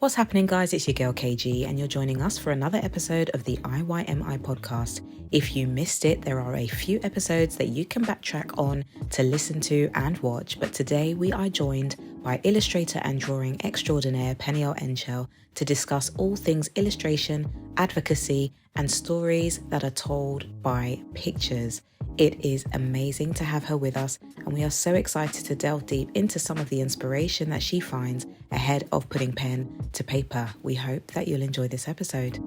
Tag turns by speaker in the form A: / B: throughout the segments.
A: What's happening, guys? It's your girl KG, and you're joining us for another episode of the IYMI podcast. If you missed it, there are a few episodes that you can backtrack on to listen to and watch, but today we are joined by illustrator and drawing extraordinaire Peniel Enchill to discuss all things illustration, advocacy, and stories that are told by pictures. It is amazing to have her with us, and we are so excited to delve deep into some of the inspiration that she finds ahead of putting pen to paper. We hope that you'll enjoy this episode.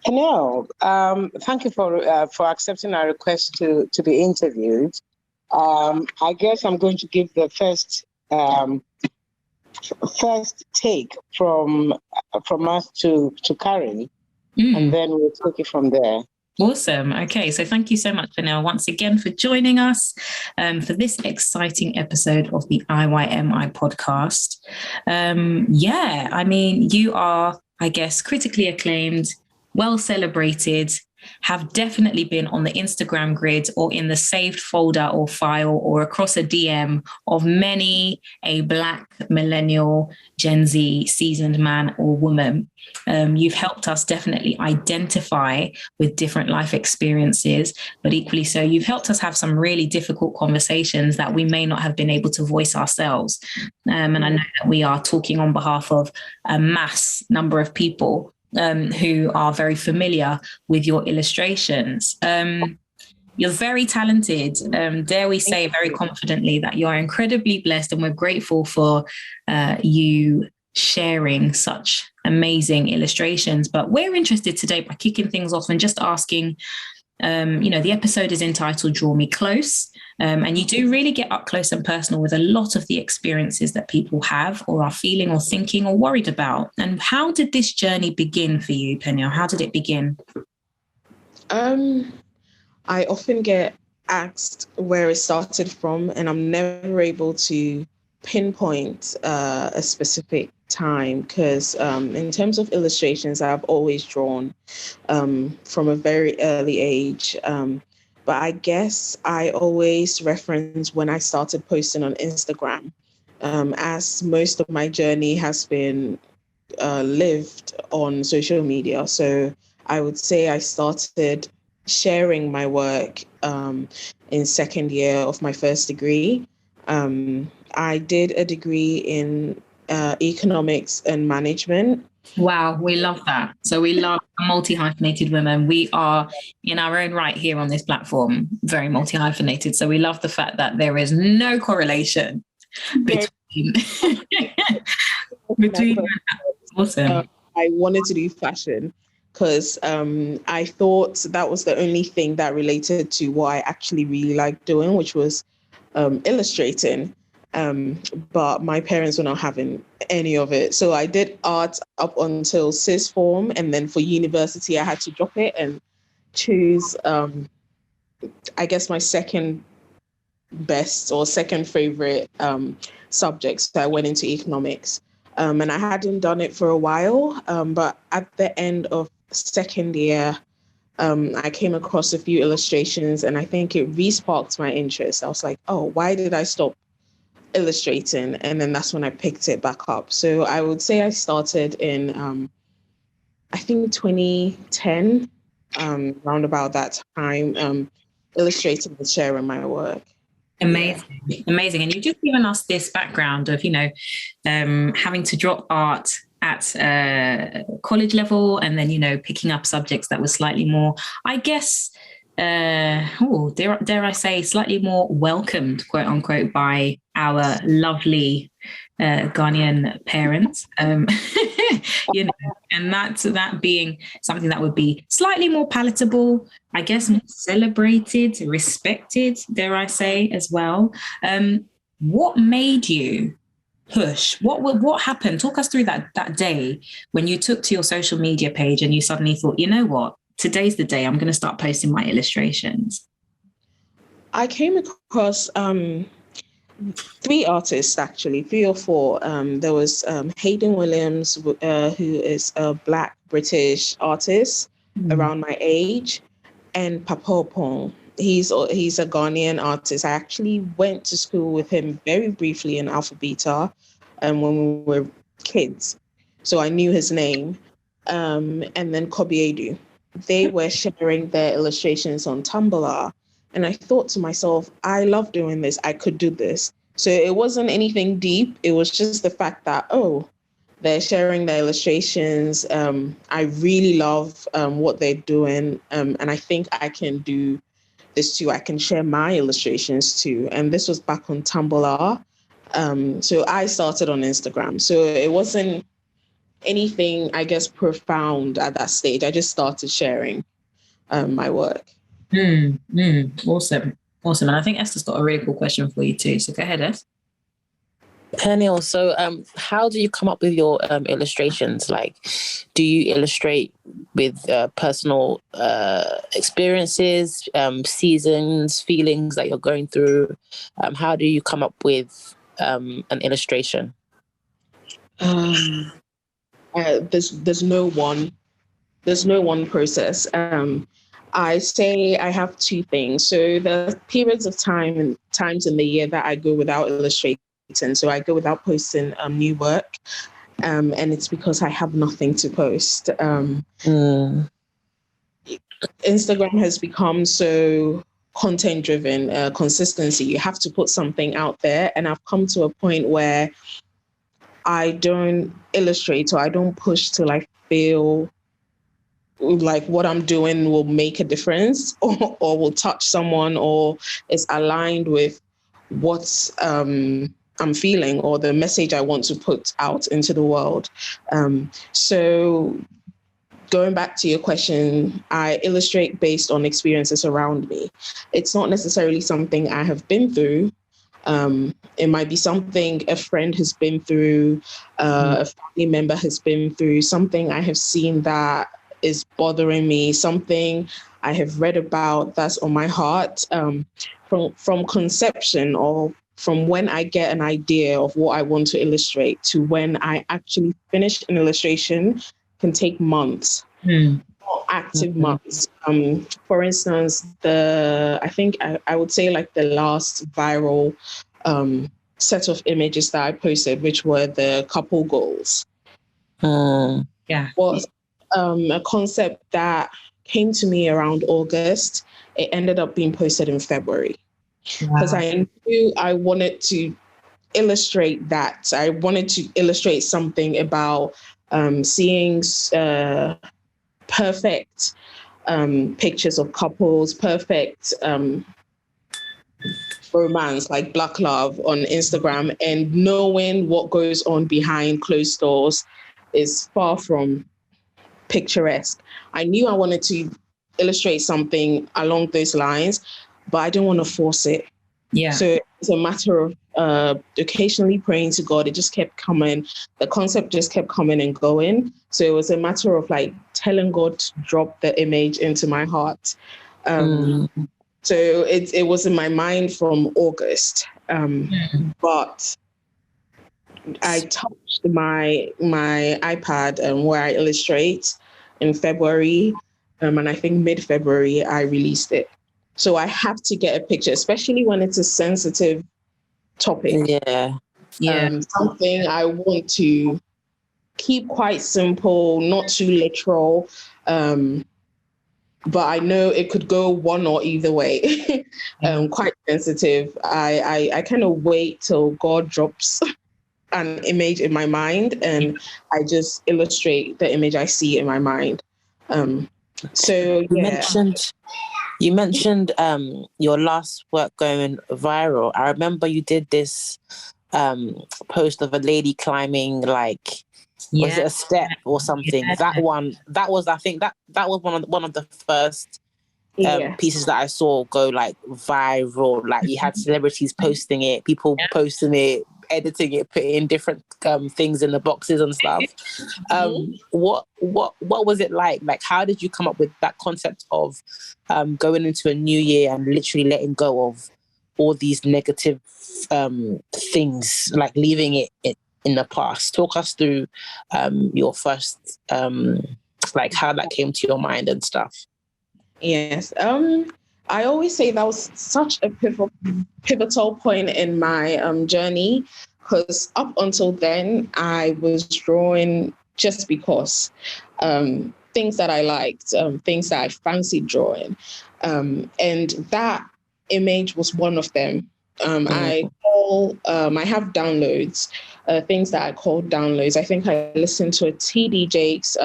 B: Peniel, thank you for accepting our request to be interviewed. I guess I'm going to give the first take from us to Karen, and then we'll take it from there.
C: Awesome. Okay, so thank you so much, Peniel, once again for joining us for this exciting episode of the IYMI podcast. You are, I guess, critically acclaimed, well celebrated, have definitely been on the Instagram grid or in the saved folder or file or across a DM of many a Black millennial Gen Z seasoned man or woman. You've helped us definitely identify with different life experiences, but equally so, you've helped us have some really difficult conversations that we may not have been able to voice ourselves. And I know that we are talking on behalf of a mass number of people who are very familiar with your illustrations. You're very talented. Dare we say very confidently that you're incredibly blessed, and we're grateful for you sharing such amazing illustrations. But we're interested today by kicking things off and just asking, the episode is entitled Draw Me Close. And you do really get up close and personal with a lot of the experiences that people have or are feeling or thinking or worried about. And how did this journey begin for you, Peniel? How did it begin?
D: I often get asked where it started from, and I'm never able to pinpoint a specific time because in terms of illustrations, I've always drawn from a very early age. But I guess I always reference when I started posting on Instagram, as most of my journey has been lived on social media. So I would say I started sharing my work in second year of my first degree. I did a degree in economics and management.
C: Wow, we love that. So we love multi-hyphenated women. We are, in our own right here on this platform, very multi-hyphenated. So we love the fact that there is no correlation between... Awesome.
D: I wanted to do fashion because I thought that was the only thing that related to what I actually really liked doing, which was illustrating. But my parents were not having any of it. So I did art up until sixth form. And then for university, I had to drop it and choose, I guess, my second best or second favorite subject. So I went into economics. And I hadn't done it for a while. But at the end of second year, I came across a few illustrations, and I think it re-sparked my interest. I was like, oh, why did I stop illustrating? And then that's when I picked it back up. So I would say I started in, I think 2010, around about that time, illustrating and sharing my work.
C: Amazing. And you've just given us this background of, having to drop art at college level and then, picking up subjects that were slightly more, I guess, dare I say, slightly more welcomed, quote unquote, by our lovely Ghanaian parents, and that being something that would be slightly more palatable, I guess, more celebrated, respected, dare I say, as well. What made you push? What happened? Talk us through that day when you took to your social media page and you suddenly thought, you know what? Today's the day I'm going to start posting my illustrations.
D: I came across three artists, actually, 3 or 4. There was Hayden Williams, who is a Black British artist around my age, and Papo Pong. He's a Ghanaian artist. I actually went to school with him very briefly in Alpha Beta. when we were kids. So I knew his name. And then Kobiedu. They were sharing their illustrations on Tumblr. And I thought to myself, I love doing this. I could do this. So it wasn't anything deep. It was just the fact that, they're sharing their illustrations. I really love what they're doing. And I think I can do this too. I can share my illustrations too. And this was back on Tumblr. So I started on Instagram. So it wasn't anything, I guess, profound at that stage. I just started sharing my work.
C: Awesome. And I think Esther's got a really cool question for you too. So go ahead, Esther.
E: Peniel, so how do you come up with your illustrations? Like, do you illustrate with personal experiences, seasons, feelings that you're going through? How do you come up with an illustration?
D: There's no one process. I say I have two things. So the periods of times in the year that I go without illustrating. So I go without posting new work, and it's because I have nothing to post. Instagram has become so content driven, consistency. You have to put something out there, and I've come to a point where I don't illustrate or I don't push till I feel like what I'm doing will make a difference or will touch someone or is aligned with what I'm feeling or the message I want to put out into the world. So going back to your question, I illustrate based on experiences around me. It's not necessarily something I have been through. It might be something a friend has been through, a family member has been through, something I have seen that is bothering me, something I have read about that's on my heart. From conception or from when I get an idea of what I want to illustrate to when I actually finish an illustration can take months, active months. For instance, I think I would say like the last viral set of images that I posted, which were the couple goals. Was a concept that came to me around August. It ended up being posted in February. Because I knew I wanted to illustrate that. I wanted to illustrate something about seeing perfect pictures of couples, perfect romance, like Black love on Instagram, and knowing what goes on behind closed doors is far from picturesque. I knew I wanted to illustrate something along those lines, but I didn't want to force it. So it's a matter of occasionally praying to God. It just kept coming. The concept just kept coming and going. So it was a matter of like telling God to drop the image into my heart. So it was in my mind from August. But I touched my iPad where I illustrate in February. And I think mid-February, I released it. So I have to get a picture, especially when it's a sensitive topic. Something I want to keep quite simple, not too literal. But I know it could go one or either way. Quite sensitive. I kind of wait till God drops an image in my mind and I just illustrate the image I see in my mind.
E: You mentioned your last work going viral. I remember you did this post of a lady climbing was it a step or something? That was I think that was one of the first pieces that I saw go like viral. Like you had celebrities posting it, people posting it, editing it, putting in different things in the boxes and stuff. What was it like? Like, how did you come up with that concept of going into a new year and literally letting go of all these negative things, like leaving it in the past? Talk us through your first, like how that came to your mind and stuff.
D: Yes. I always say that was such a pivotal point in my journey. because up until then, I was drawing just because things that I liked, things that I fancied drawing. And that image was one of them. I have downloads, things that I call downloads. I think I listened to a TD Jakes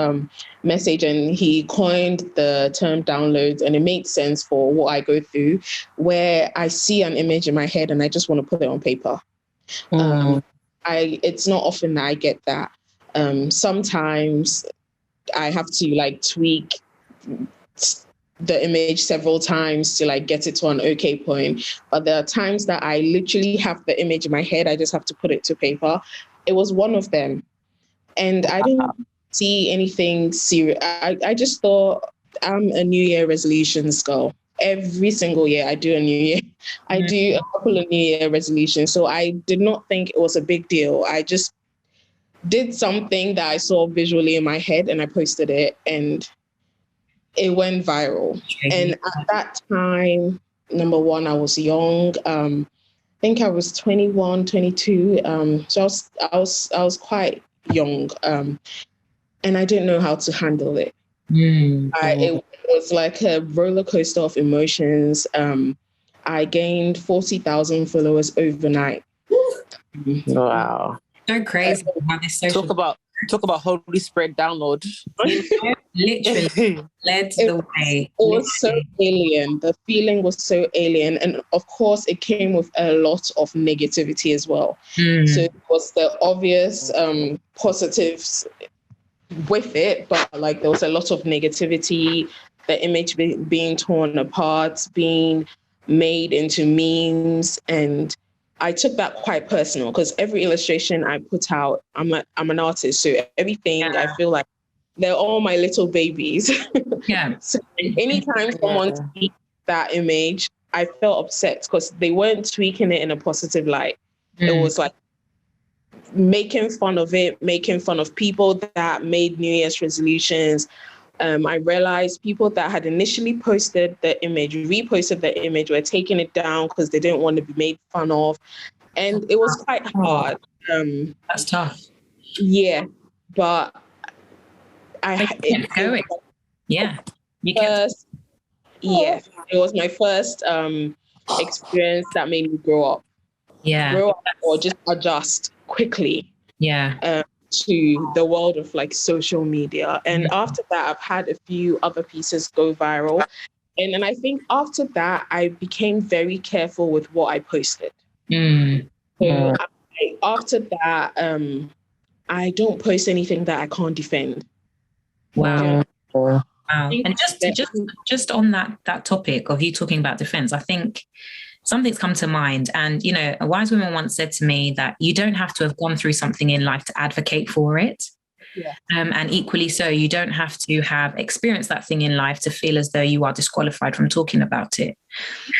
D: message, and he coined the term downloads, and it makes sense for what I go through, where I see an image in my head and I just want to put it on paper. It's not often that I get that. Sometimes I have to like tweak the image several times to like get it to an okay point. But there are times that I literally have the image in my head. I just have to put it to paper. It was one of them. And I didn't see anything serious. I just thought, I'm a New Year resolutions girl. Every single year I do a New Year. I do a couple of New Year resolutions. So I did not think it was a big deal. I just did something that I saw visually in my head and I posted it, and it went viral. And at that time, number one, I was young. I think I was 21, 22. So I was quite young. And I didn't know how to handle it. It was like a roller coaster of emotions. I gained 40,000 followers overnight.
E: Wow.
C: So crazy.
E: Talk about Holy Spirit download.
C: Literally led the way.
D: It was so alien. The feeling was so alien. And of course, it came with a lot of negativity as well. So it was the obvious positives with it, but like there was a lot of negativity, the image being torn apart, being made into memes. And I took that quite personal because every illustration I put out, I'm an artist, so everything I feel like they're all my little babies. So anytime someone tweaked that image, I felt upset because they weren't tweaking it in a positive light. It was like making fun of it, making fun of people that made New Year's resolutions. I realized people that had initially posted the image, reposted the image, were taking it down because they didn't want to be made fun of. And it was quite hard.
C: That's tough.
D: Yeah, but
C: it going. Yeah.
D: It was my first experience that made me grow up. Grow up or just adjust quickly. To the world of like social media. And after that, I've had a few other pieces go viral. And I think after that, I became very careful with what I posted. So after that, I don't post anything that I can't defend.
C: Wow. And just on that topic of you talking about defense, I think something's come to mind. And, you know, a wise woman once said to me that you don't have to have gone through something in life to advocate for it. And equally so, you don't have to have experienced that thing in life to feel as though you are disqualified from talking about it.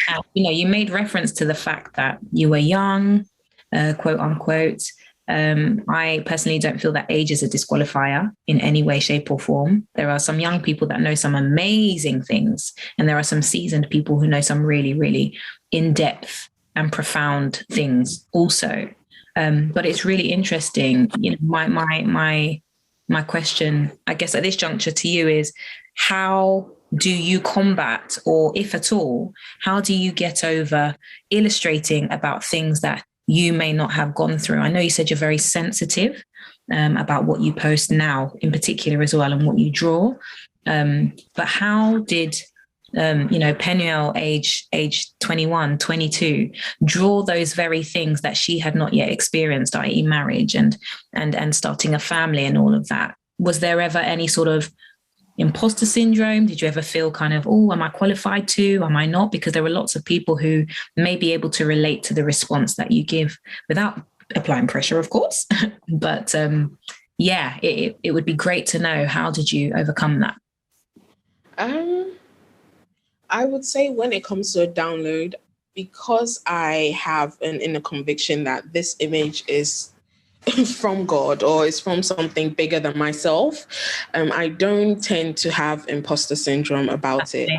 C: And, you know, you made reference to the fact that you were young, quote unquote. I personally don't feel that age is a disqualifier in any way, shape or form. There are some young people that know some amazing things, and there are some seasoned people who know some really, really in-depth and profound things also. But it's really interesting. You know, my question, I guess at this juncture to you is, how do you combat, or if at all, how do you get over illustrating about things that you may not have gone through? I know you said you're very sensitive about what you post now in particular as well, and what you draw. But how did, Peniel, age 21, 22, draw those very things that she had not yet experienced, i.e. marriage and starting a family and all of that? Was there ever any sort of imposter syndrome? Did you ever feel kind of, oh, am I qualified to? Am I not? Because there were lots of people who may be able to relate to the response that you give without applying pressure, of course. But it would be great to know, how did you overcome that?
D: I would say when it comes to a download, because I have an inner conviction that this image is from God or is from something bigger than myself, I don't tend to have imposter syndrome about it.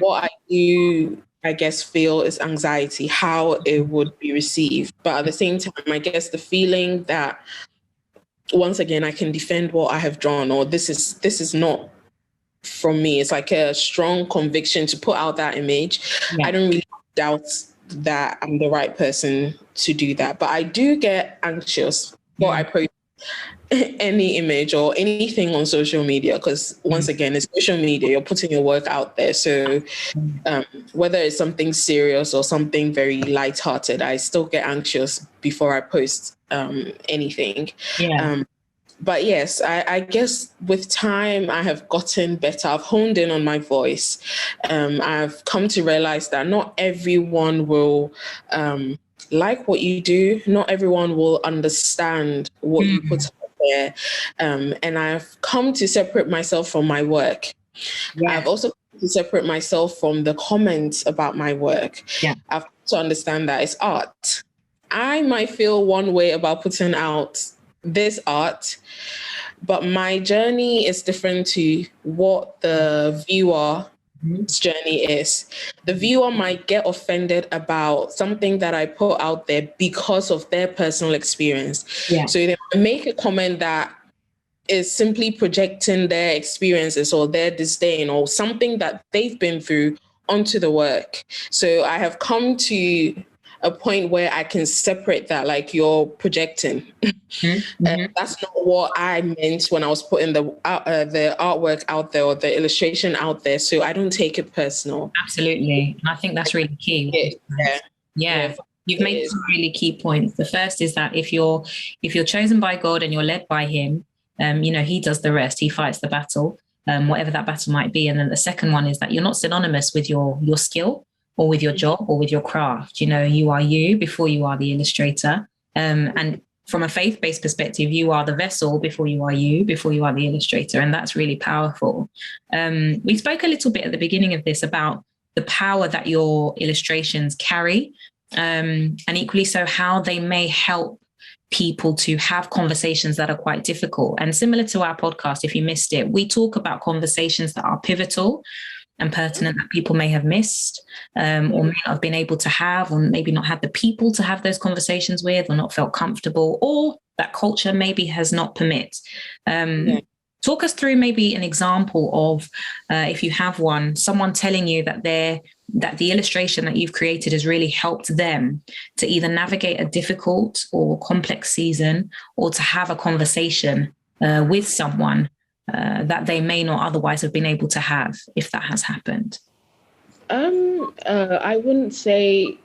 D: What I do I guess, feel is anxiety, how it would be received. But at the same time, I guess the feeling that once again I can defend what I have drawn, or this is not from me. It's like a strong conviction to put out that image.
C: Yeah.
D: I don't really doubt that I'm the right person to do that. But I do get anxious before I post any image or anything on social media, because once again, it's social media, you're putting your work out there. So whether it's something serious or something very lighthearted, I still get anxious before I post anything.
C: Yeah.
D: But yes, I guess with time, I have gotten better. I've honed in on my voice. I've come to realize that not everyone will like what you do. Not everyone will understand what you put out there. And I've come to separate myself from my work. Yeah. I've also come to separate myself from the comments about my work. Yeah. I've come to understand that it's art. I might feel one way about putting out this art, but my journey is different to what the viewer's journey is. The viewer might get offended about something that I put out there because of their personal experience. Yeah. So they make a comment that is simply projecting their experiences or their disdain or something that they've been through onto the work. So I have come to a point where I can separate that, like you're projecting. That's not what I meant when I was putting the artwork out there or the illustration out there. So I don't take it personal.
C: Absolutely. And I think that's really key. Yeah. You've made some really key points. The first is that if you're chosen by God and you're led by him, he does the rest. He fights the battle, whatever that battle might be. And then the second one is that you're not synonymous with your skill or with your job or with your craft. You are you before you are the illustrator. And from a faith-based perspective, you are the vessel before you are the illustrator. And that's really powerful. We spoke a little bit at the beginning of this about the power that your illustrations carry, and equally so how they may help people to have conversations that are quite difficult. And similar to our podcast, if you missed it, we talk about conversations that are pivotal and pertinent that people may have missed, or may not have been able to have, or maybe not had the people to have those conversations with, or not felt comfortable, or that culture maybe has not permit. Talk us through maybe an example of, if you have one, someone telling you that the illustration that you've created has really helped them to either navigate a difficult or complex season, or to have a conversation with someone that they may not otherwise have been able to have, if that has happened.
D: I wouldn't say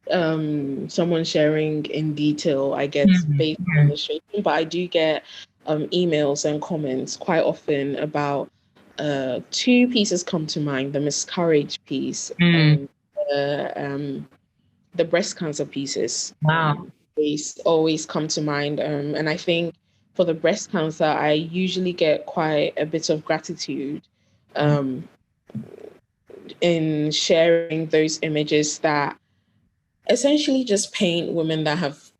D: someone sharing in detail, I guess, based on illustration, but I do get emails and comments quite often about two pieces come to mind: the miscarriage piece and the breast cancer pieces.
C: Wow.
D: They always come to mind. And I think for the breast cancer, I usually get quite a bit of gratitude in sharing those images that essentially just paint women that have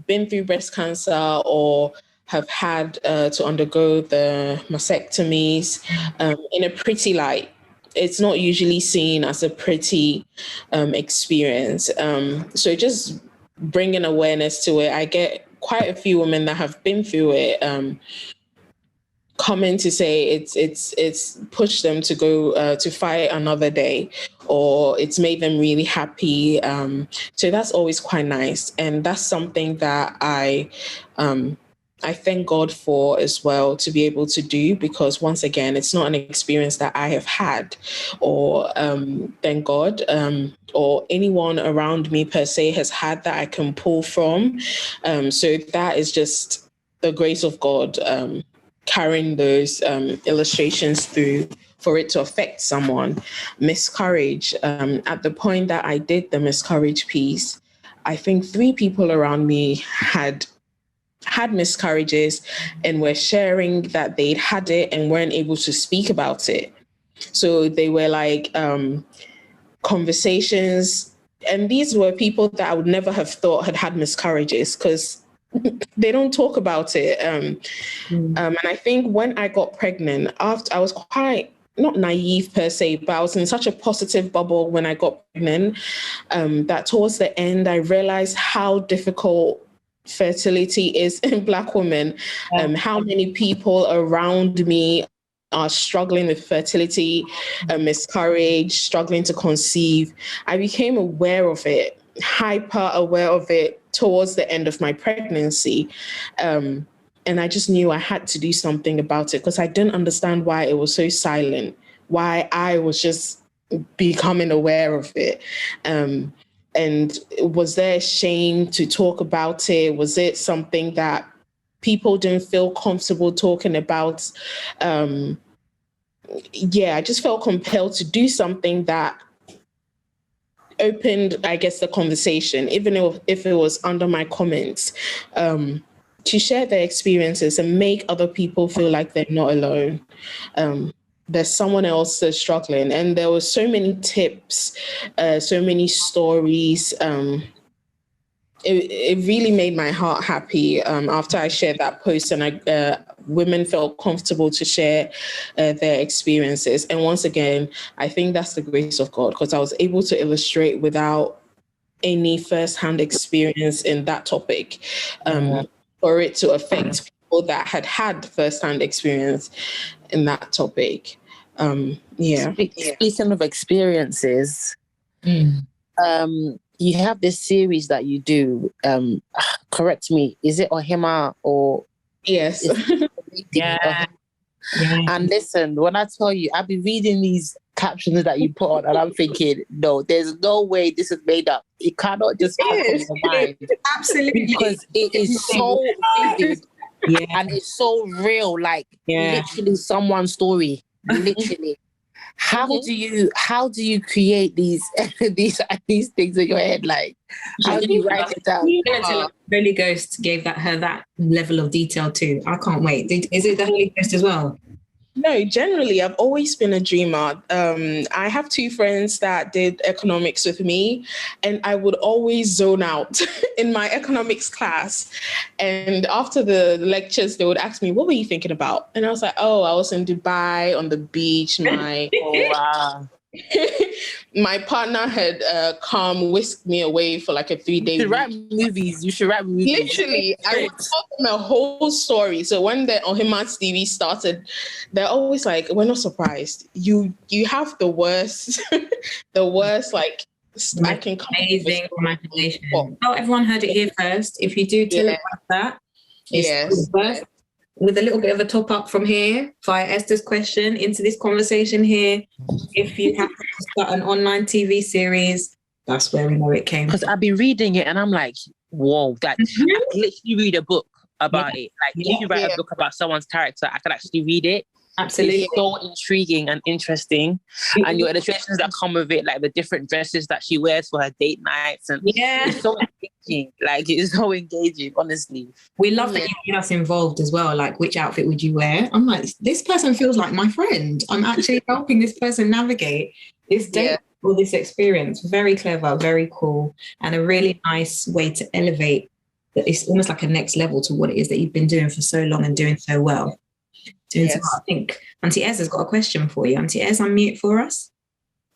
D: been through breast cancer or have had to undergo the mastectomies in a pretty light. It's not usually seen as a pretty experience. So just bringing awareness to it. I get quite a few women that have been through it coming to say it's pushed them to go to fight another day, or it's made them really happy. So that's always quite nice, and that's something that I thank God for as well, to be able to do, because once again, it's not an experience that I have had, or thank God, or anyone around me per se has had that I can pull from. So that is just the grace of God carrying those illustrations through for it to affect someone. Miscarriage, at the point that I did the miscarriage piece, I think 3 people around me had miscarriages and were sharing that they'd had it and weren't able to speak about it. So they were like conversations, and these were people that I would never have thought had miscarriages, because they don't talk about it. And I think when I got pregnant, after I was quite not naive per se, but I was in such a positive bubble when I got pregnant, that towards the end, I realized how difficult fertility is in Black women, how many people around me are struggling with fertility, miscarriage, struggling to conceive. I became aware of it, hyper aware of it towards the end of my pregnancy. And I just knew I had to do something about it because I didn't understand why it was so silent, why I was just becoming aware of it. And was there shame to talk about it? Was it something that people didn't feel comfortable talking about? I just felt compelled to do something that opened, I guess, the conversation, even if it was under my comments, to share their experiences and make other people feel like they're not alone. There's someone else that's struggling. And there were so many tips, so many stories. It really made my heart happy after I shared that post, and women felt comfortable to share their experiences. And once again, I think that's the grace of God, because I was able to illustrate without any firsthand experience in that topic, for it to affect people that had firsthand experience in that topic.
E: Speaking of experiences, you have this series that you do. Correct me, is it Ohima or?
D: Yes.
C: Yeah.
E: And listen, when I tell you, I've been reading these captions that you put on, and I'm thinking, no, there's no way this is made up. It cannot just come from your mind.
C: Absolutely.
E: Because it is so vivid and it's so real, like literally someone's story. Literally. How do you create these things in your head? Like, how do you write it down?
C: Holy Ghost gave her that level of detail too. I can't wait. Is it the Holy Ghost as well?
D: No, generally, I've always been a dreamer. I have two friends that did economics with me, and I would always zone out in my economics class. And after the lectures, they would ask me, "What were you thinking about?" And I was like, "Oh, I was in Dubai on the beach. My partner had come whisked me away for like a 3-day
E: You should
D: week.
E: write movies. You should write movies.
D: Literally, I would tell them a whole story. So when the Ohima's TV started, they're always like, "We're not surprised. You have the worst, like." I can come
C: amazing imagination. Oh, everyone heard it here first. If you do tell it like that, it's first, with a little bit of a top up from here via Esther's question into this conversation here. If you have to start an online TV series, that's where we know it came.
E: Because I've been reading it and I'm like, whoa, that I can literally read a book about it. Like if you write a book about someone's character, I can actually read it.
C: Absolutely.
E: It's so intriguing and interesting. And your illustrations that come with it, like the different dresses that she wears for her date nights. And it's so engaging. Like, it's so engaging, honestly.
C: We love that you get us involved as well. Like, which outfit would you wear? I'm like, this person feels like my friend. I'm actually helping this person navigate this date or this experience. Very clever, very cool. And a really nice way to elevate that. It's almost like a next level to what it is that you've been doing for so long and doing so well. I think Auntie Ez has got a question for you. Auntie Ez, unmute for us.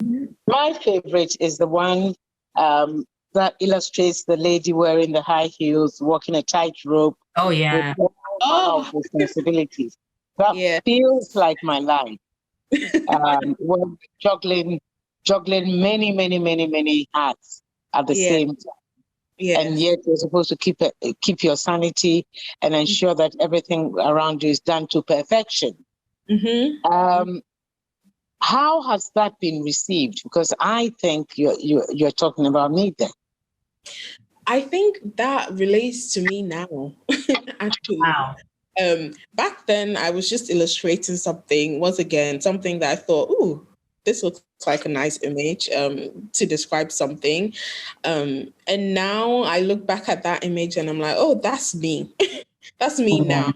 B: My favorite is the one that illustrates the lady wearing the high heels, walking a tightrope.
C: Oh, yeah.
B: With all responsibilities. That feels like my life. We're juggling many hats at the same time. Yeah. And yet you're supposed to keep your sanity and ensure that everything around you is done to perfection. Mm-hmm. How has that been received? Because I think you're talking about me there.
D: I think that relates to me now. Actually. Wow. Back then, I was just illustrating something. Once again, something that I thought, ooh, this looks like a nice image to describe something. And now I look back at that image and I'm like, oh, that's me. That's me now.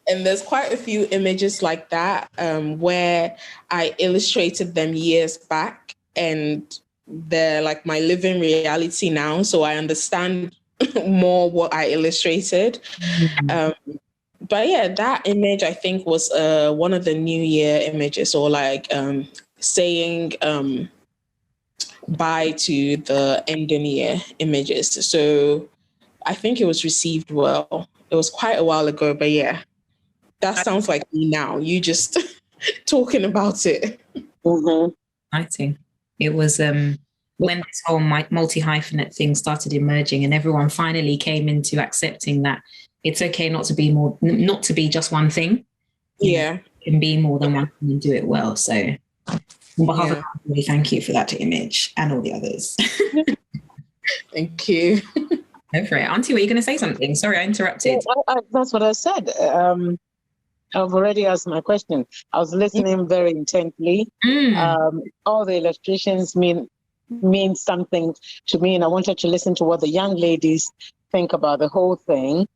D: And there's quite a few images like that where I illustrated them years back and they're like my living reality now. So I understand more what I illustrated. But yeah, that image I think was one of the New Year images, or like saying bye to the ending year images. So I think it was received well. It was quite a while ago, but yeah, that sounds like me now. You just talking about it.
B: Mm-hmm.
C: Exciting. It was when this whole multi-hyphenate thing started emerging, and everyone finally came into accepting that it's okay not to be just one thing.
D: Yeah.
C: You can be more than one thing and do it well. So on behalf of everybody, thank you for that image and all the others.
D: Thank you.
C: Go for it. Auntie, were you going to say something? Sorry, I interrupted.
B: Yeah, that's what I said. I've already asked my question. I was listening very intently. All the illustrations mean something to me, and I wanted to listen to what the young ladies think about the whole thing.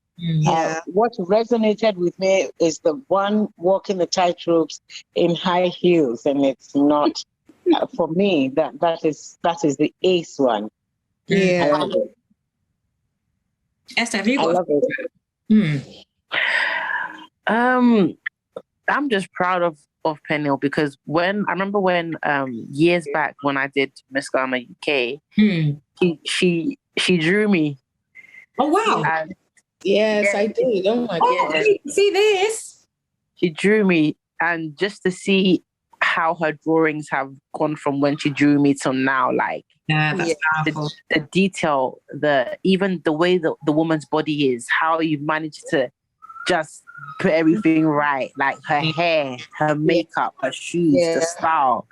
B: What resonated with me is the one walking the tightropes in high heels, and it's not for me. That is the ace one.
D: Yeah,
B: I love it.
C: Esther, have you got?
B: I love it.
E: I'm just proud of Peniel, because I remember when years back when I did Miss Ghana UK, she drew me.
C: Oh wow!
E: And
D: yes, I did. Oh my God!
C: See this?
E: She drew me, and just to see how her drawings have gone from when she drew me till now, like
C: that's powerful.
E: The detail, even the way the woman's body is, how you've managed to just put everything right, like her hair, her makeup, her shoes, the style,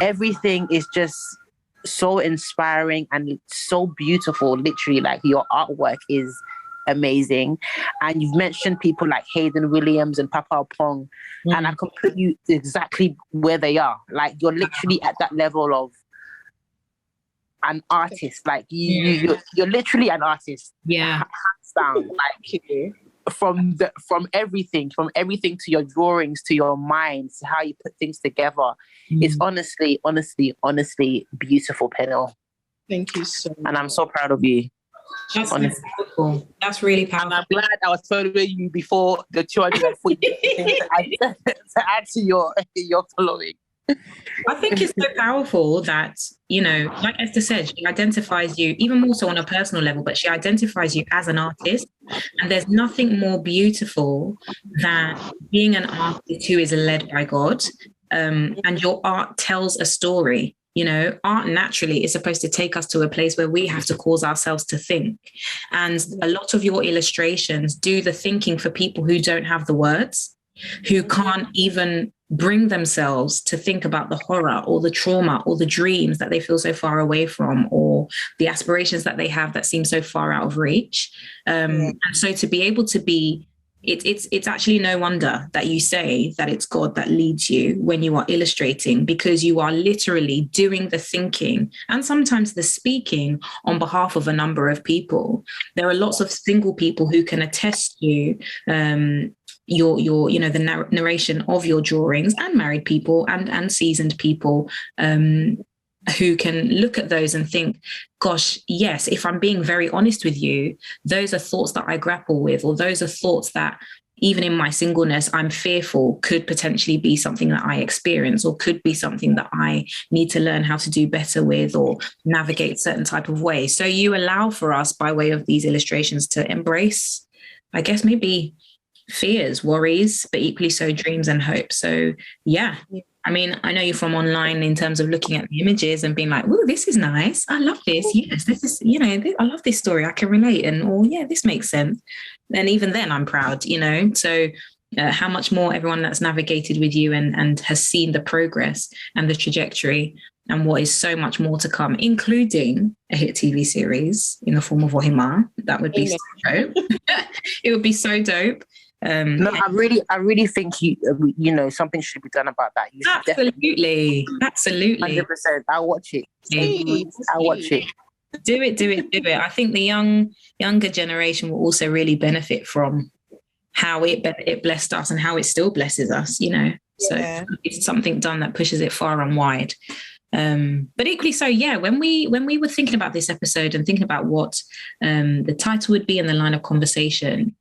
E: everything is just so inspiring and so beautiful. Literally, like, your artwork is amazing. And you've mentioned people like Hayden Williams and Papa Pong, and I can put you exactly where they are. Like, you're literally at that level of an artist. Like, you're literally an artist.
C: Yeah.
E: Hands down. Like, from everything to your drawings, to your mind, to how you put things together. It's honestly beautiful, Peniel.
D: Thank you so much.
E: And I'm so proud of you.
C: That's powerful. That's really powerful.
E: And I'm glad I was following you before the 240 things to add to your following.
C: I think it's so powerful that, like Esther said, she identifies you even more so on a personal level, but she identifies you as an artist. And there's nothing more beautiful than being an artist who is led by God, and your art tells a story. Art naturally is supposed to take us to a place where we have to cause ourselves to think. And a lot of your illustrations do the thinking for people who don't have the words, who can't even bring themselves to think about the horror or the trauma or the dreams that they feel so far away from, or the aspirations that they have that seem so far out of reach. And so to be able to be, it's actually no wonder that you say that it's God that leads you when you are illustrating, because you are literally doing the thinking and sometimes the speaking on behalf of a number of people. There are lots of single people who can attest to the narration of your drawings, and married people and seasoned people who can look at those and think, gosh, yes, if I'm being very honest with you, those are thoughts that I grapple with, or those are thoughts that even in my singleness, I'm fearful could potentially be something that I experience, or could be something that I need to learn how to do better with, or navigate certain type of way. So you allow for us, by way of these illustrations, to embrace, I guess, maybe fears, worries, but equally so dreams and hope. So yeah, I mean, I know you from online in terms of looking at the images and being like, oh, this is nice. I love this. Yes, this is, I love this story. I can relate. And, oh yeah, this makes sense. And even then I'm proud, So how much more everyone that's navigated with you and has seen the progress and the trajectory, and what is so much more to come, including a hit TV series in the form of IYMI. That would be so dope. It would be so dope.
E: No, I really think something should be done about that.
C: Absolutely.
E: 100%. I'll watch it. I'll watch it.
C: Do it. I think the younger generation will also really benefit from how it blessed us and how it still blesses us. So it's something done that pushes it far and wide. But equally so, when we were thinking about this episode and thinking about what the title would be and the line of conversation,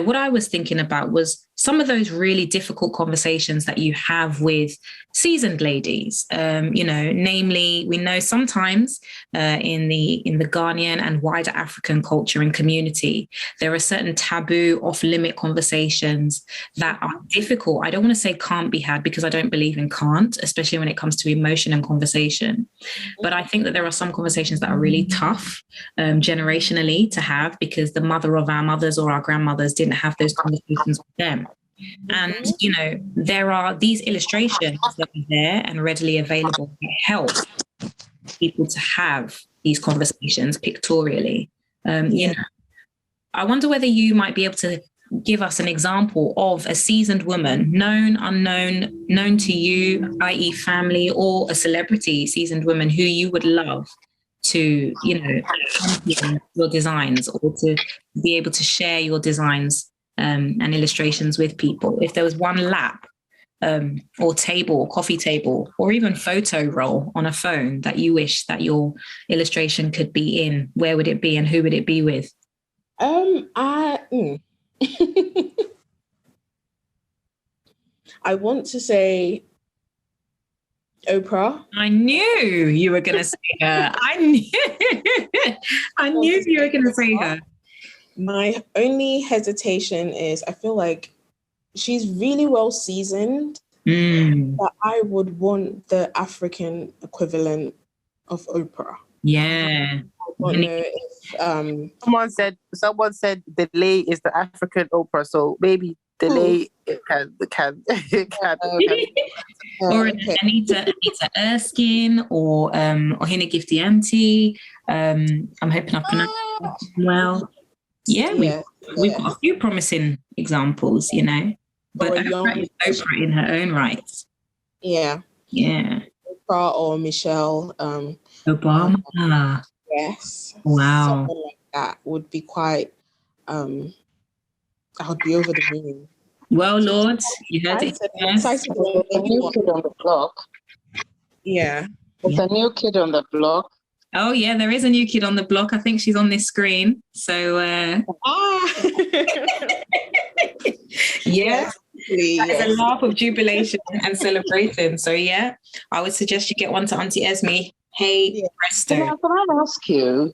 C: what I was thinking about was some of those really difficult conversations that you have with seasoned ladies. Namely, we know sometimes in the Ghanaian and wider African culture and community, there are certain taboo, off-limit conversations that are difficult. I don't want to say can't be had, because I don't believe in can't, especially when it comes to emotion and conversation. But I think that there are some conversations that are really tough generationally to have, because the mother of our mothers or our grandmothers didn't have those conversations with them. And, there are these illustrations that are there and readily available that help people to have these conversations pictorially. I wonder whether you might be able to give us an example of a seasoned woman, known, unknown, known to you, i.e. family, or a celebrity seasoned woman who you would love to, champion your designs, or to be able to share your designs and illustrations with people. If there was one lap or table, coffee table, or even photo roll on a phone that you wish that your illustration could be in, where would it be and who would it be with?
D: I want to say Oprah.
C: I knew you were going to say her. I knew you were going to say her.
D: My only hesitation is I feel like she's really well seasoned, but I would want the African equivalent of Oprah.
C: Yeah.
D: I don't know if
E: someone said Delay is the African Oprah, so maybe Delay can
C: or Anita Erskine, or Ohina Gifty. I'm hoping I pronounced it well. Yeah, we've got a few promising examples, but Oprah is Oprah in her own right.
D: Yeah. Oprah or Michelle
C: Obama.
D: Yes.
C: Wow.
D: Something like that would be quite. I would be over the moon.
C: Well, Lord, you heard it.
B: There's a new kid on the block.
D: Yeah.
B: There's a new kid on the block.
C: Oh, yeah, there is a new kid on the block. I think she's on this screen. So, yeah, it's a laugh of jubilation and celebration. So, yeah, I would suggest you get one to Auntie Esme. Hey, Presto.
B: Can I ask you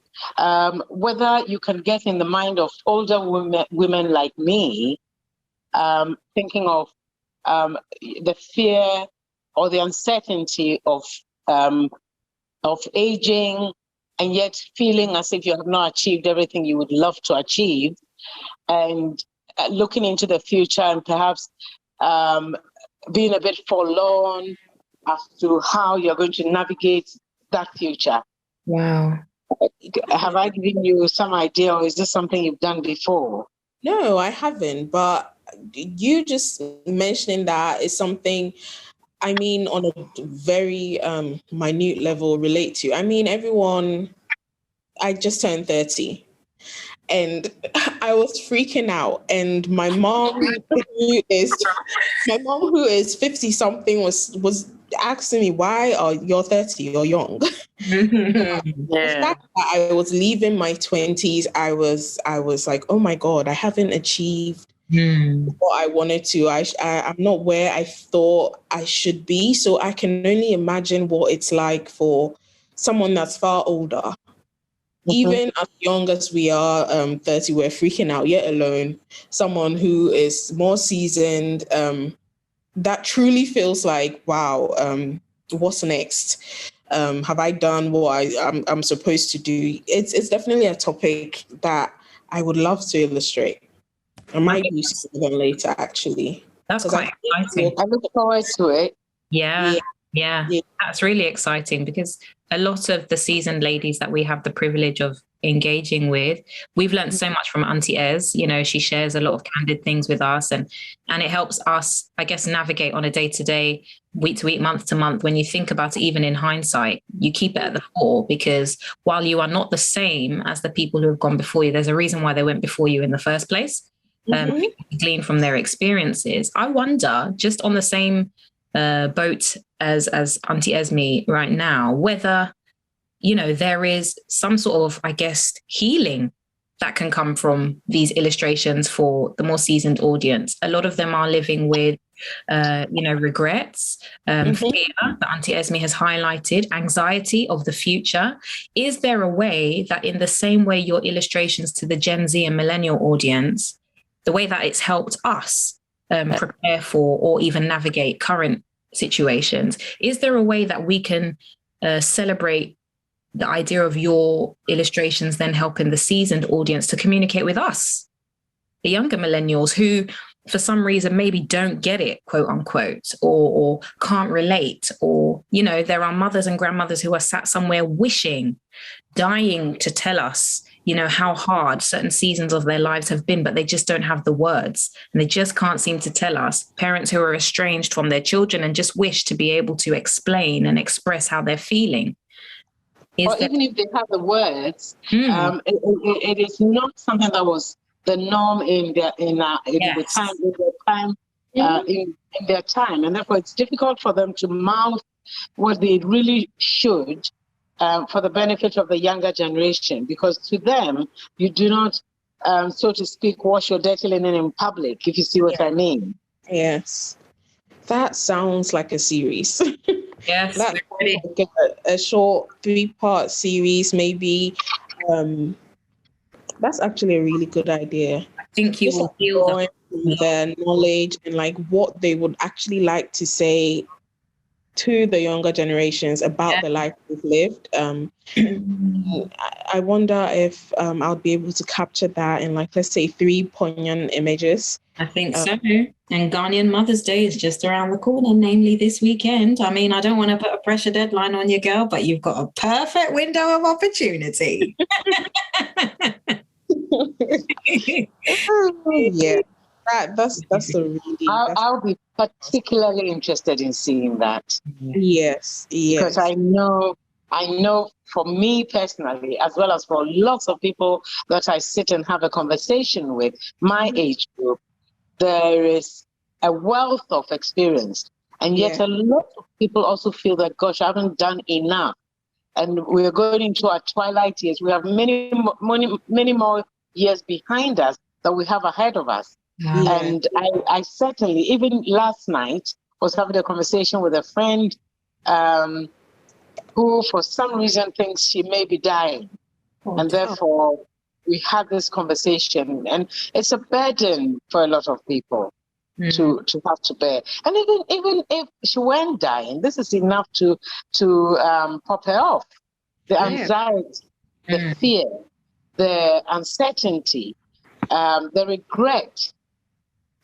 B: whether you can get in the mind of older women like me, thinking of the fear or the uncertainty of aging, and yet feeling as if you have not achieved everything you would love to achieve, and looking into the future and perhaps being a bit forlorn as to how you're going to navigate that future.
C: Wow.
B: Have I given you some idea, or is this something you've done before?
D: No, I haven't, but you just mentioning that is something, I mean, on a very minute level relate to. I mean, I just turned 30 and I was freaking out. And my mom, who is 50 something, was asking me, why are you 30? You're young. The fact that I was leaving my 20s, I was like, oh my God, I haven't achieved what I wanted to. I'm not where I thought I should be. So I can only imagine what it's like for someone that's far older. Even as young as we are, 30, we're freaking out, yet alone someone who is more seasoned, that truly feels like, wow, what's next? Have I done what I'm supposed to do? It's definitely a topic that I would love to illustrate. I might do sooner than later, actually.
C: That's quite exciting.
B: I look forward to it.
C: Yeah. That's really exciting, because a lot of the seasoned ladies that we have the privilege of engaging with, we've learned so much from Auntie Ez. She shares a lot of candid things with us, and it helps us, I guess, navigate on a day-to-day, week-to-week, month-to-month. When you think about it, even in hindsight, you keep it at the fore, because while you are not the same as the people who have gone before you, there's a reason why they went before you in the first place. Glean from their experiences. I wonder, just on the same boat as Auntie Esme right now, whether there is some sort of, I guess, healing that can come from these illustrations for the more seasoned audience. A lot of them are living with, regrets, fear that Auntie Esme has highlighted, anxiety of the future. Is there a way that, in the same way your illustrations to the Gen Z and millennial audience, the way that it's helped us prepare for or even navigate current situations, is there a way that we can celebrate the idea of your illustrations then helping the seasoned audience to communicate with us, the younger millennials who, for some reason, maybe don't get it, quote unquote, or can't relate, or, there are mothers and grandmothers who are sat somewhere wishing, dying to tell us, how hard certain seasons of their lives have been, but they just don't have the words and they just can't seem to tell us. Parents who are estranged from their children and just wish to be able to explain and express how they're feeling.
B: Even if they have the words, it is not something that was the norm in their time, and therefore it's difficult for them to mouth what they really should for the benefit of the younger generation, because to them you do not, so to speak, wash your dirty linen in public, if you see what I mean.
D: Yes, that sounds like a series.
C: Yes,
D: that's like a short 3-part series, maybe. That's actually a really good idea.
C: I think you will feel
D: their knowledge and like what they would actually like to say to the younger generations about the life they've lived. I wonder if I'll be able to capture that in, like, let's say 3 poignant images.
C: I think so. And Ghanaian Mother's Day is just around the corner, namely this weekend. I mean, I don't want to put a pressure deadline on you, girl, but you've got a perfect window of opportunity.
D: Yeah, that's a really.
B: I'll be particularly interested in seeing that.
D: Yes,
B: because I know for me personally, as well as for lots of people that I sit and have a conversation with, my age group, there is a wealth of experience. And yet a lot of people also feel that, gosh, I haven't done enough. And we're going into our twilight years. We have many more years behind us that we have ahead of us. Yeah. And I certainly, even last night, was having a conversation with a friend who, for some reason, thinks she may be dying. And therefore, we had this conversation. And it's a burden for a lot of people to have to bear. And even if she weren't dying, this is enough to pop her off. The anxiety, the fear, the uncertainty, the regret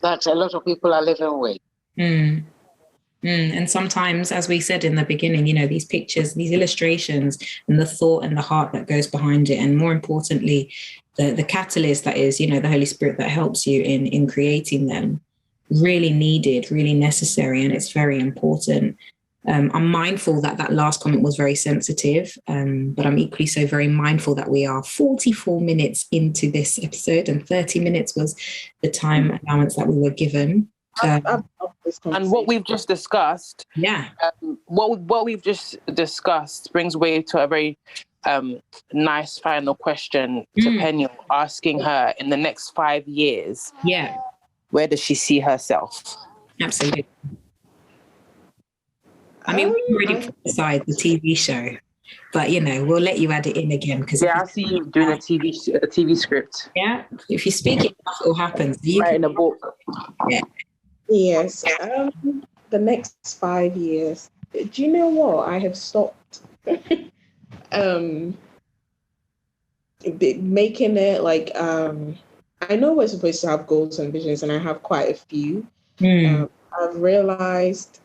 B: that a lot of people are living with.
C: And sometimes, as we said in the beginning, these pictures, these illustrations, and the thought and the heart that goes behind it, and more importantly, the catalyst that is, the Holy Spirit that helps you in creating them, really needed, really necessary, and it's very important. I'm mindful that last comment was very sensitive, but I'm equally so very mindful that we are 44 minutes into this episode, and 30 minutes was the time allowance that we were given.
E: And what we've just discussed, what we've just discussed brings way to a very nice final question to Peniel, asking her, in the next 5 years, where does she see herself?
C: Absolutely. I mean, we already put aside the TV show, but we'll let you add it in again, because
E: I see you doing a TV script.
C: Yeah, if you speak it, it all happens.
E: Write in a book.
C: Yeah.
D: Yes. The next 5 years. Do you know what? I have stopped making it like. I know we're supposed to have goals and visions, and I have quite a few. I've realized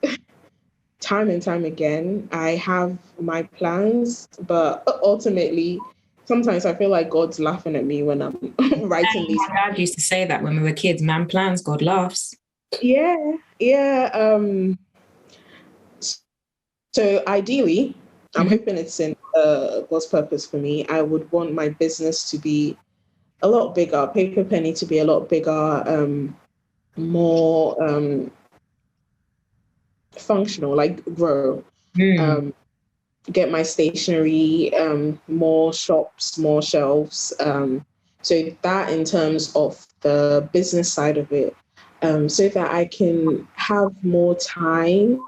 D: time and time again, I have my plans, but ultimately, sometimes I feel like God's laughing at me when I'm writing these.
C: My dad used to say that when we were kids: man plans, God laughs.
D: Yeah. So ideally, I'm hoping it's in God's purpose for me. I would want my business to be a lot bigger, Paper Penny to be a lot bigger, more functional, like grow. Get my stationery, more shops, more shelves, So that in terms of the business side of it, so that I can have more time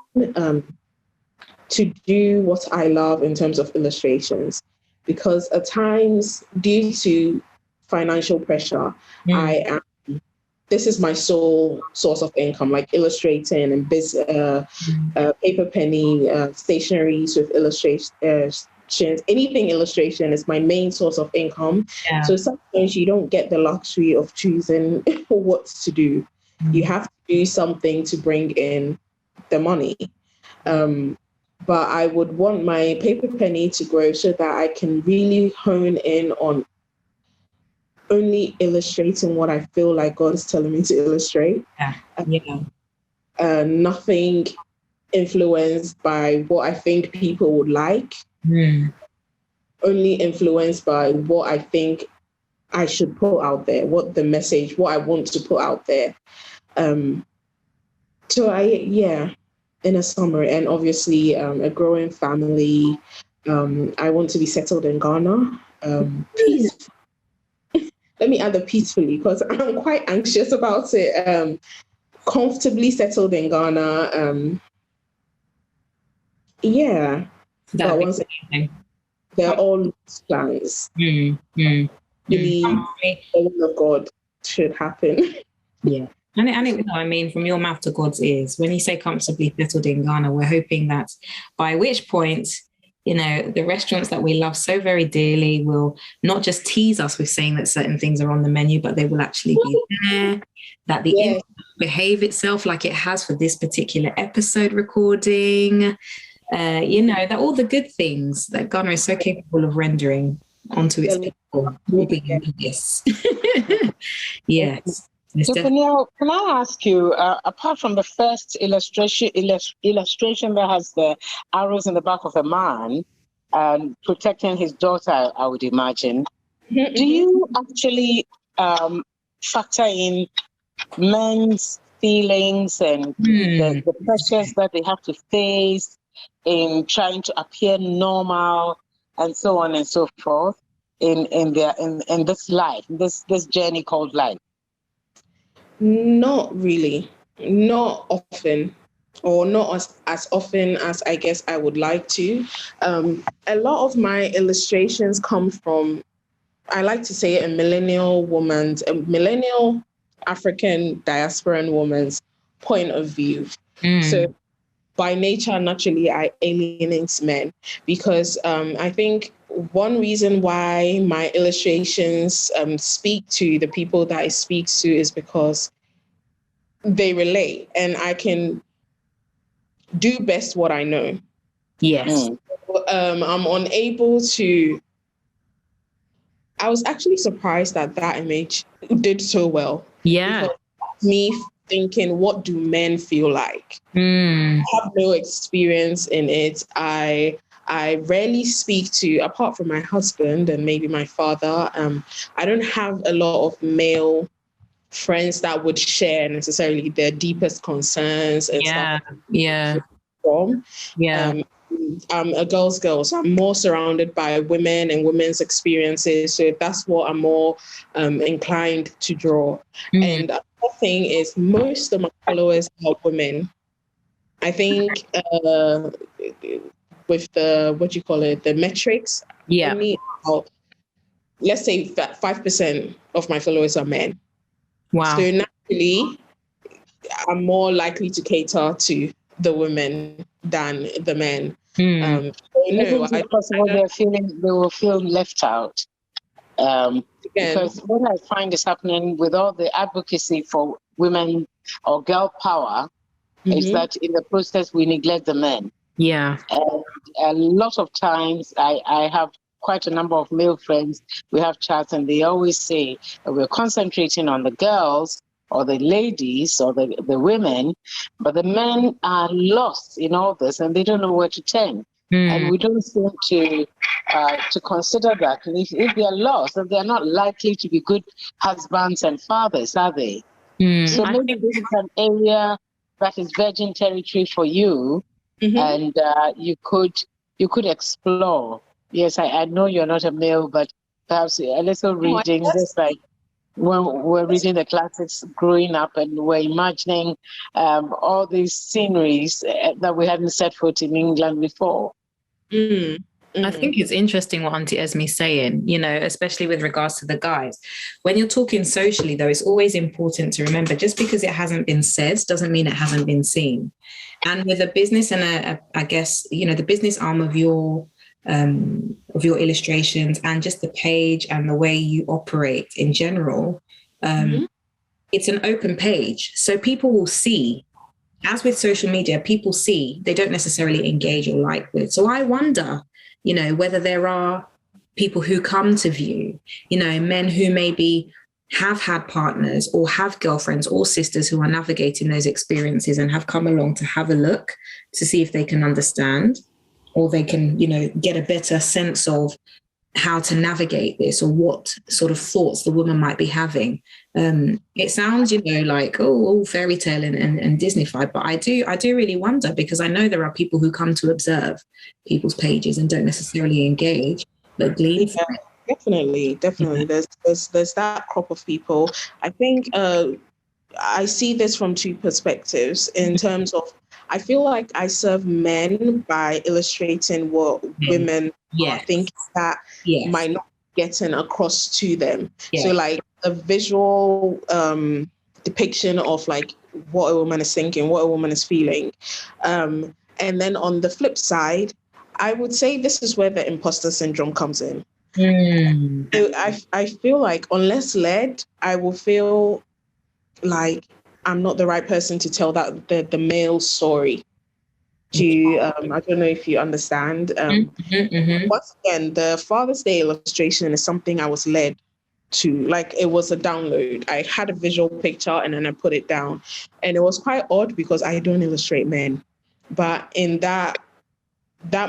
D: to do what I love in terms of illustrations. Because at times, due to financial pressure, this is my sole source of income, like illustrating and paper penny, stationeries with illustrations. Anything illustration is my main source of income. Yeah. So sometimes you don't get the luxury of choosing what to do. You have to do something to bring in the money. But I would want my paper penny to grow so that I can really hone in on only illustrating what I feel like God is telling me to illustrate. Nothing influenced by what I think people would like. Only influenced by what I think I should put out there, what I want to put out there. In a summary, and obviously a growing family. I want to be settled in Ghana. Peaceful. Let me add the peacefully, because I'm quite anxious about it. Comfortably settled in Ghana. But once again, they're all plans. Really, the will of God should happen.
C: Yeah. And from your mouth to God's ears, when you say comfortably settled in Ghana, we're hoping that by which point, the restaurants that we love so very dearly will not just tease us with saying that certain things are on the menu, but they will actually be there, that the internet will behave itself like it has for this particular episode recording, that all the good things that Ghana is so capable of rendering onto its people will be yes. Yes.
B: So Peniel, can I ask you, apart from the first illustration that has the arrows in the back of a man protecting his daughter, I would imagine, do you actually factor in men's feelings and the pressures that they have to face in trying to appear normal and so on and so forth in this life, this journey called life?
D: Not really. Not often, or not as often as I guess I would like to. A lot of my illustrations come from, I like to say, a millennial African diasporan woman's point of view. So by nature, naturally, I alienate men because I think one reason why my illustrations speak to the people that I speak to is because they relate and I can do best what I know.
C: Yes.
D: I'm unable to. I was actually surprised that image did so well.
C: Yeah.
D: Because me thinking, what do men feel like? I have no experience in it. I rarely speak to, apart from my husband and maybe my father, I don't have a lot of male friends that would share necessarily their deepest concerns and stuff. I'm a girl's girl, so I'm more surrounded by women and women's experiences. So that's what I'm more inclined to draw. And the other thing is most of my followers are women. I think with the metrics, only about, let's say that 5% of my followers are men.
C: Wow.
D: So naturally, I'm more likely to cater to the women than the men.
B: They will feel left out. Because what I find is happening with all the advocacy for women or girl power is that in the process we neglect the men.
C: Yeah.
B: And a lot of times I have quite a number of male friends. We have chats and they always say that we're concentrating on the girls or the ladies or the women, but the men are lost in all this and they don't know where to turn. And we don't seem to consider that. And if they are lost, then they are not likely to be good husbands and fathers, are they? So maybe this is an area that is virgin territory for you, and you could explore. Yes, I know you're not a male, but perhaps a little reading, just like when we're reading the classics growing up and we're imagining all these sceneries that we hadn't set foot in England before.
C: I think it's interesting what Auntie Esme's saying, you know, especially with regards to the guys. When you're talking socially, though, it's always important to remember just because it hasn't been said doesn't mean it hasn't been seen. And with a business and I guess, you know, the business arm of your illustrations and just the page and the way you operate in general, it's an open page. So people will see. As with social media, people see, they don't necessarily engage or like with. So I wonder, you know, whether there are people who come to view, you know, men who maybe have had partners or have girlfriends or sisters who are navigating those experiences and have come along to have a look to see if they can understand or they can, you know, get a better sense of how to navigate this or what sort of thoughts the woman might be having. It sounds, you know, like, all fairy tale and Disneyfied, but I do really wonder, because I know there are people who come to observe people's pages and don't necessarily engage, but glean.
D: Yeah, definitely. Yeah. There's that crop of people. I think I see this from two perspectives in terms of, I feel like I serve men by illustrating what women are thinking that might not be getting across to them. So like a visual depiction of like what a woman is thinking, what a woman is feeling. And then on the flip side, I would say this is where the imposter syndrome comes in. So I feel like unless led, I will feel like I'm not the right person to tell that the male story. I don't know if you understand. Once again, the Father's Day illustration is something I was led to. Like, it was a download. I had a visual picture and then I put it down, and it was quite odd because I don't illustrate men, but in that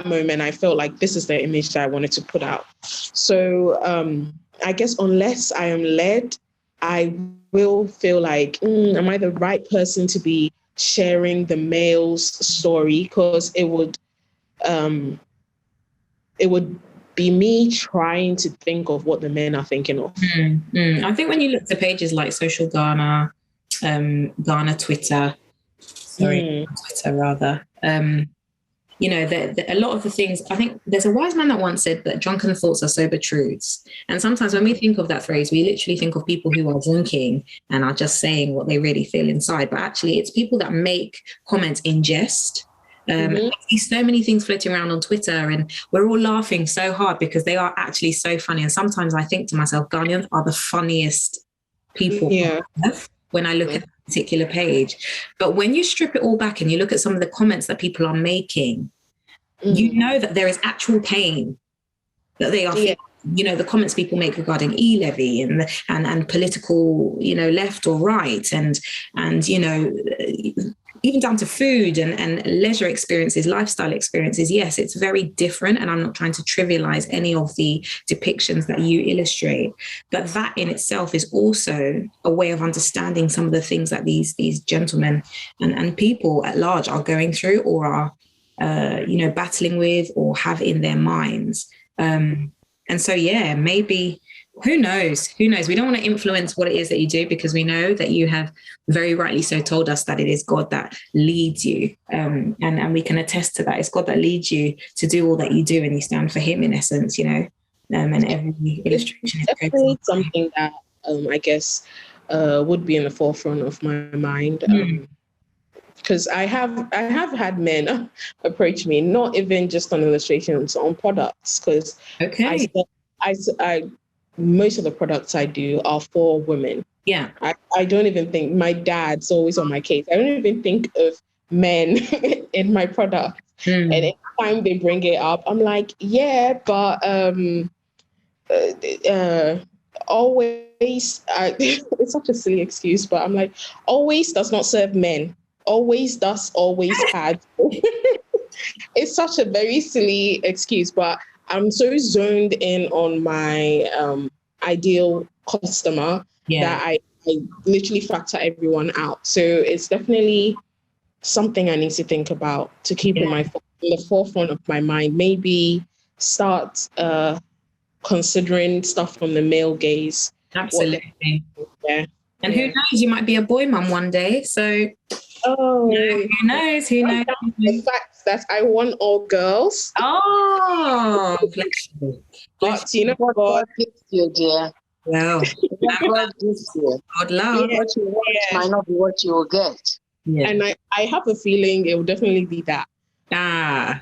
D: moment, I felt like this is the image that I wanted to put out. So I guess unless I am led, I will feel like, am I the right person to be sharing the male's story? Because it would be me trying to think of what the men are thinking of.
C: I think when you look to pages like Social Ghana, Twitter, rather, you know, a lot of the things, I think there's a wise man that once said that drunken thoughts are sober truths. And sometimes when we think of that phrase, we literally think of people who are drinking and are just saying what they really feel inside. But actually, it's people that make comments in jest. I see so many things floating around on Twitter and we're all laughing so hard because they are actually so funny. And sometimes I think to myself, Ghanaians are the funniest people when I look at that particular page. But when you strip it all back and you look at some of the comments that people are making, you know that there is actual pain that they are feeling. You know, the comments people make regarding e-levy and political, you know, left or right and you know, even down to food and leisure experiences, lifestyle experiences. Yes, it's very different. And I'm not trying to trivialize any of the depictions that you illustrate, but that in itself is also a way of understanding some of the things that these gentlemen and people at large are going through or are, you know, battling with or have in their minds. And so, yeah, maybe, who knows? We don't want to influence what it is that you do, because we know that you have very rightly so told us that it is God that leads you. And we can attest to that. It's God that leads you to do all that you do, and you stand for him in essence, you know, and every illustration is
D: definitely something that I guess would be in the forefront of my mind. Because I have had men approach me, not even just on illustrations, on products. Because I most of the products I do are for women.
C: Yeah,
D: I don't even think, my dad's always on my case. I don't even think of men in my product. And every time they bring it up, I'm like, yeah, but always. It's such a silly excuse, but I'm like, always does not serve men. Always does, always had. It's such a very silly excuse, but I'm so zoned in on my ideal customer that I literally factor everyone out. So it's definitely something I need to think about, to keep in the forefront of my mind. Maybe start considering stuff from the male gaze.
C: Absolutely.
D: Yeah.
C: And who knows, you might be a boy mum one day. So who knows? Who knows?
D: The fact that I want all girls.
C: Oh, bless you.
D: But you know what?
B: God gives you, dear.
C: Well,
B: God gives you.
C: God love.
B: What you want might not be what you will get.
C: Yeah.
D: And I have a feeling it will definitely be that. I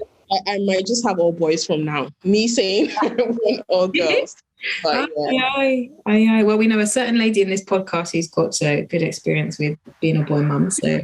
D: might just have all boys from now. Me saying I want all girls. But
C: aye. Well, we know a certain lady in this podcast who's got good experience with being a boy mum. So,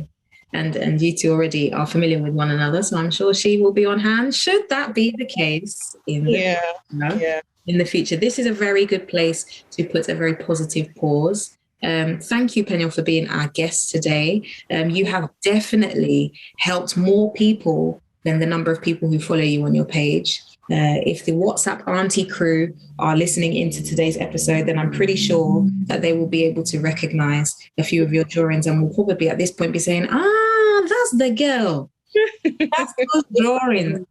C: and you two already are familiar with one another. So I'm sure she will be on hand. Should that be the case in the future? This is a very good place to put a very positive pause. Thank you, Peniel, for being our guest today. You have definitely helped more people than the number of people who follow you on your page. If the WhatsApp Auntie crew are listening into today's episode, then I'm pretty sure that they will be able to recognize a few of your drawings and will probably at this point be saying, that's the girl. That's those drawings.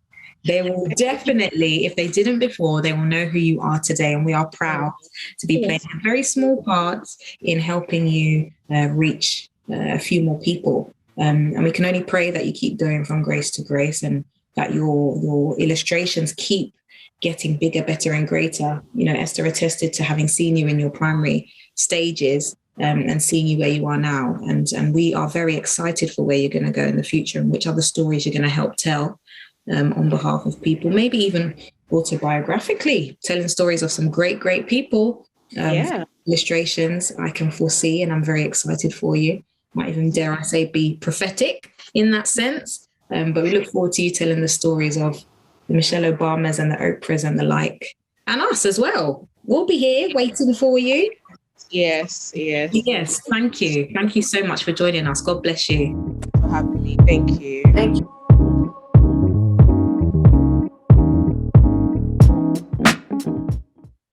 C: They will definitely, if they didn't before, they will know who you are today. And we are proud to be playing a very small part in helping you reach a few more people. And we can only pray that you keep going from grace to grace and that your illustrations keep getting bigger, better, and greater. You know, Esther attested to having seen you in your primary stages and seeing you where you are now. And we are very excited for where you're going to go in the future and which other stories you're going to help tell on behalf of people, maybe even autobiographically, telling stories of some great, great people. Illustrations I can foresee, and I'm very excited for you. Might even, dare I say, be prophetic in that sense. But we look forward to you telling the stories of the Michelle Obamas and the Oprahs and the like, and us as well. We'll be here waiting for you.
D: Yes.
C: Thank you so much for joining us. God bless you
D: for having me. Thank you.